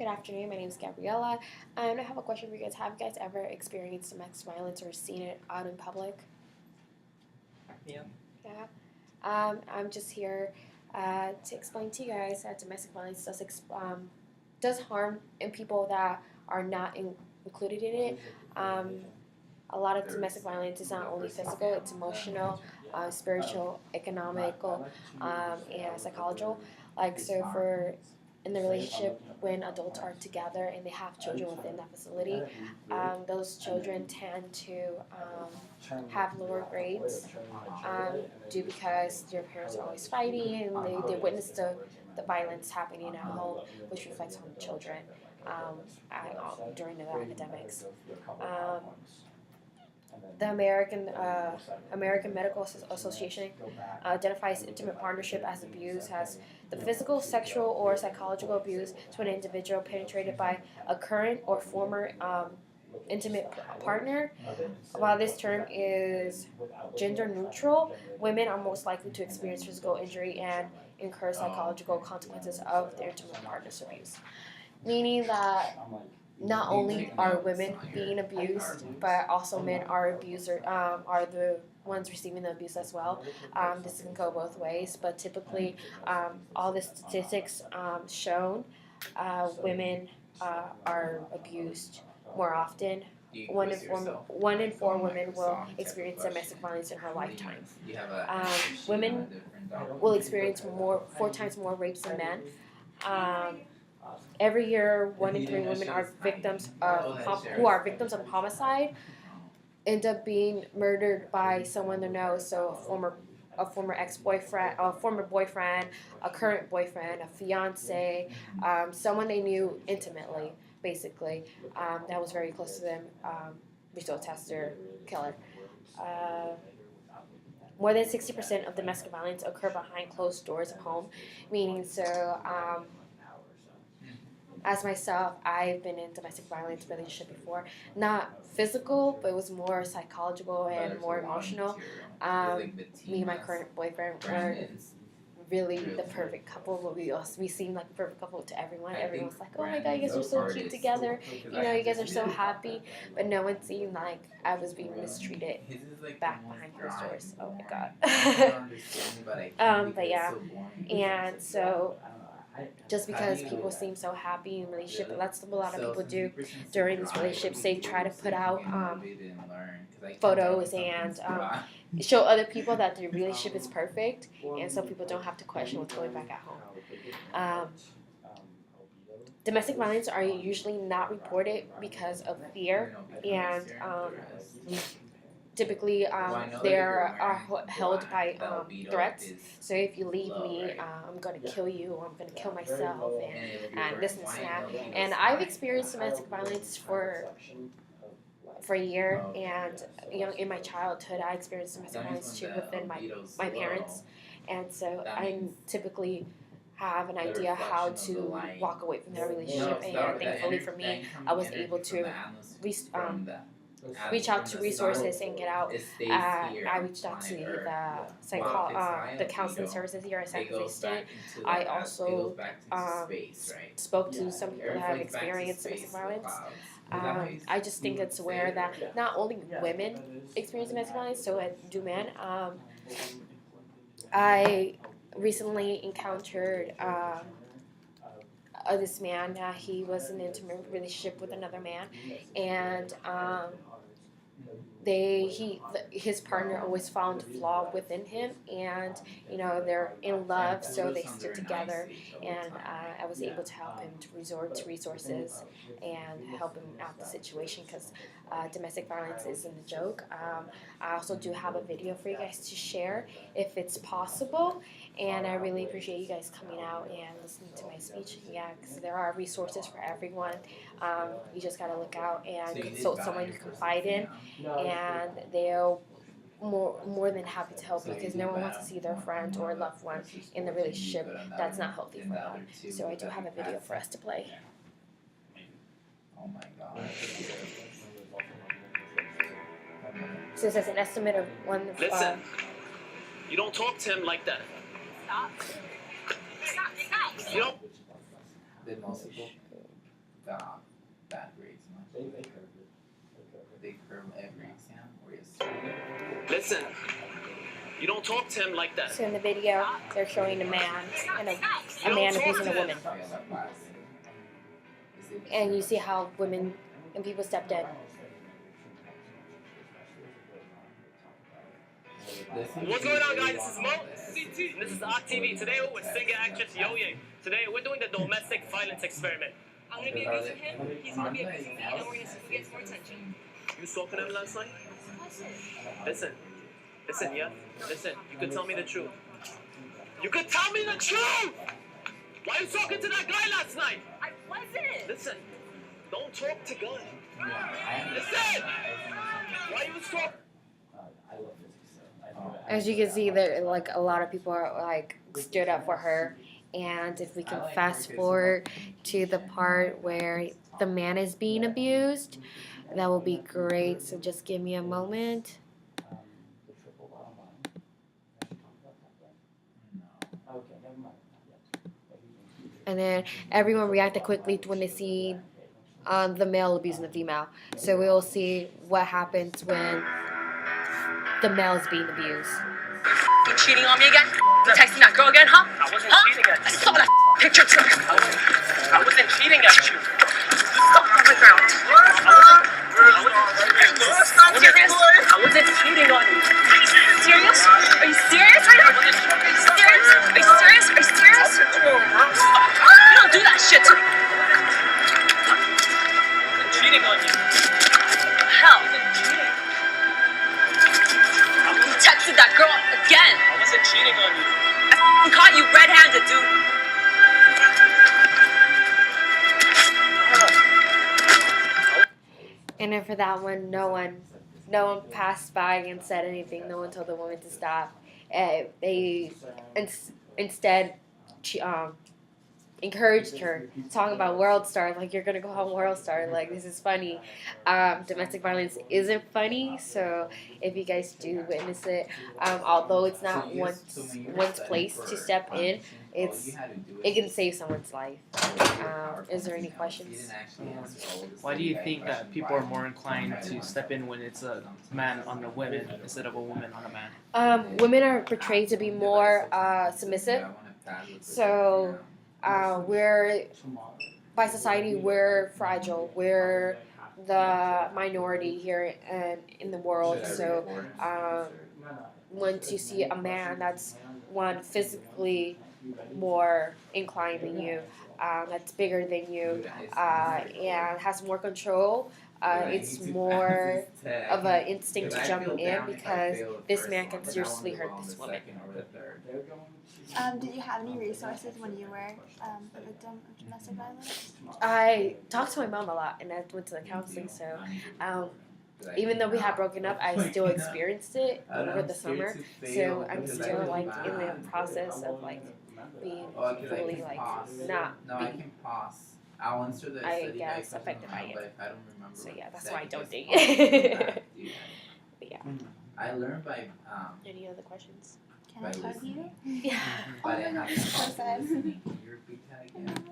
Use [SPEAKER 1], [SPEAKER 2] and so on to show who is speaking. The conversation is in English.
[SPEAKER 1] Good afternoon. My name is Gabriella, and I have a question for you guys. Have you guys ever experienced domestic violence or seen it out in public?
[SPEAKER 2] Yeah.
[SPEAKER 1] Yeah. I'm just here to explain to you guys that domestic violence does harm in people that are not included in it. Um, a lot of domestic violence is not only physical; it's emotional, spiritual, economical, and psychological. Like so, for in the relationship when adults are together and they have children within that facility, those children tend to have lower grades due because their parents are always fighting and they witness the violence happening at home, which reflects on the children during their academics. Um, the American Medical Association identifies intimate partnership as abuse as the physical, sexual, or psychological abuse to an individual penetrated by a current or former intimate partner. While this term is gender neutral, women are most likely to experience physical injury and incur psychological consequences of their intimate partner's abuse. Meaning that not only are women being abused, but also men are the ones receiving the abuse as well. This can go both ways, but typically, all the statistics shown, women are abused more often. One in four women will experience domestic violence in her lifetime. Women will experience four times more rapes than men. Um, Every year, 1 in 3 women who are victims of homicide end up being murdered by someone they know. So a former ex-boyfriend, a former boyfriend, a current boyfriend, a fiance, someone they knew intimately, basically, that was very close to them. Result tester killer. Uh, More than 60% of domestic violence occur behind closed doors of home, meaning as myself, I've been in domestic violence relationship before. Not physical, but it was more psychological and more emotional. Me and my current boyfriend were really the perfect couple. But we seemed like a perfect couple to everyone. Everyone's like, "Oh my god, you guys are so cute together. You guys are so happy." But no one seemed like I was being mistreated back behind closed doors. Oh my god. But yeah, and so just because people seem so happy in relationship, and that's what a lot of people do during these relationships. They try to put out photos and show other people that their relationship is perfect, and so people don't have to question what's going back at home. Um, Domestic violence are usually not reported because of fear, and typically they are held by threats. So if you leave me, I'm going to kill you, or I'm going to kill myself, and this and that. And I've experienced domestic violence for a year, and in my childhood I experienced domestic violence too within my parents, and so I typically have an idea how to walk away from that relationship, and thankfully for me I was able to reach out to resources and get out. I reached out to the counseling services here at San Jose State. I also spoke to some people that have experienced domestic violence. I just think it's aware that not only women experience domestic violence, so do men. I recently encountered this man. He was in an intimate relationship with another man, and his partner always found flaw within him, and they're in love, so they stick together, and I was able to help him to resort to resources and help him out the situation, because domestic violence isn't a joke. I also do have a video for you guys to share if it's possible, and I really appreciate you guys coming out and listening to my speech. Yeah, because there are resources for everyone. You just gotta look out and consult someone you confide in, and they'll more than happy to help you, because no one wants to see their friend or loved one in the relationship that's not healthy for them. So I do have a video for us to play.
[SPEAKER 2] Oh my god.
[SPEAKER 1] So this is an estimate of one.
[SPEAKER 3] Listen, you don't talk to him like that.
[SPEAKER 4] Stop. Stop.
[SPEAKER 3] You know.
[SPEAKER 2] Did most people? got bad grades much. They curve every exam or yes.
[SPEAKER 3] Listen, you don't talk to him like that.
[SPEAKER 1] So in the video, they're showing a man and a man abusing a woman, and you see how women and people stepped in.
[SPEAKER 3] What's going on, guys? This is Mo, CT, and this is Art TV. Today we're with singer actress Yo Ye. Today we're doing the domestic violence experiment.
[SPEAKER 4] I'm gonna be abusing him. He's gonna be abusing me. Don't worry, who gets more attention.
[SPEAKER 3] You talking to him last night? Listen, yeah. Listen, you can tell me the truth. You can tell me the truth! Why are you talking to that guy last night?
[SPEAKER 4] I wasn't.
[SPEAKER 3] Listen, don't talk to God. Listen! Why you was talking?
[SPEAKER 1] As you can see, there like a lot of people are like stood up for her. And if we can fast forward to the part where the man is being abused, that will be great. So just give me a moment. And then everyone reacted quickly when they see the male abusing the female. So we will see what happens when the male is being abused.
[SPEAKER 4] You cheating on me again? You texting that girl again, huh?
[SPEAKER 3] I wasn't
[SPEAKER 4] Huh?
[SPEAKER 3] cheating at
[SPEAKER 4] I
[SPEAKER 3] you.
[SPEAKER 4] saw that picture too.
[SPEAKER 3] I wasn't cheating at you.
[SPEAKER 4] Stop on the ground.
[SPEAKER 3] I wasn't cheating on you.
[SPEAKER 4] Serious? Are you serious right now? Are you serious? Are you serious? Are you serious? You don't do that shit to me.
[SPEAKER 3] I wasn't cheating on you.
[SPEAKER 4] Hell,
[SPEAKER 3] I wasn't cheating.
[SPEAKER 4] you texted that girl again.
[SPEAKER 3] I wasn't cheating on you.
[SPEAKER 4] I f***ing caught you red-handed, dude.
[SPEAKER 1] And then for that one, no one passed by and said anything. No one told the woman to stop. They instead encouraged her, talking about World Star, like you're gonna go home World Star, like this is funny. Domestic violence isn't funny, so if you guys do witness it, although it's not one's place to step in, it can save someone's life. Is there any questions?
[SPEAKER 5] Why do you think that people are more inclined to step in when it's a man on a woman instead of a woman on a man?
[SPEAKER 1] Women are portrayed to be more submissive, so we're by society we're fragile. We're the minority here in the world. So once you see a man that's one physically more inclined than you, that's bigger than you, and has more control, it's more of an instinct to jump in because this man can seriously hurt this woman.
[SPEAKER 6] Did you have any resources when you were a victim of domestic violence?
[SPEAKER 1] I talked to my mom a lot, and I went to the counseling. So even though we had broken up, I still experienced it over the summer. So I'm still like in the process of like being fully like not being,
[SPEAKER 2] I'll answer the
[SPEAKER 1] I
[SPEAKER 2] study
[SPEAKER 1] guess,
[SPEAKER 2] guide
[SPEAKER 1] affected by
[SPEAKER 2] question,
[SPEAKER 1] it.
[SPEAKER 2] but if I don't remember
[SPEAKER 1] So
[SPEAKER 2] what
[SPEAKER 1] yeah, that's
[SPEAKER 2] that
[SPEAKER 1] why I
[SPEAKER 2] is,
[SPEAKER 1] don't date. But yeah.
[SPEAKER 2] I learned by
[SPEAKER 1] Any other questions?
[SPEAKER 6] Can I hug you?
[SPEAKER 1] Yeah.
[SPEAKER 2] but I
[SPEAKER 6] Oh my
[SPEAKER 2] have
[SPEAKER 6] gosh, so sad.
[SPEAKER 2] Can you repeat that again?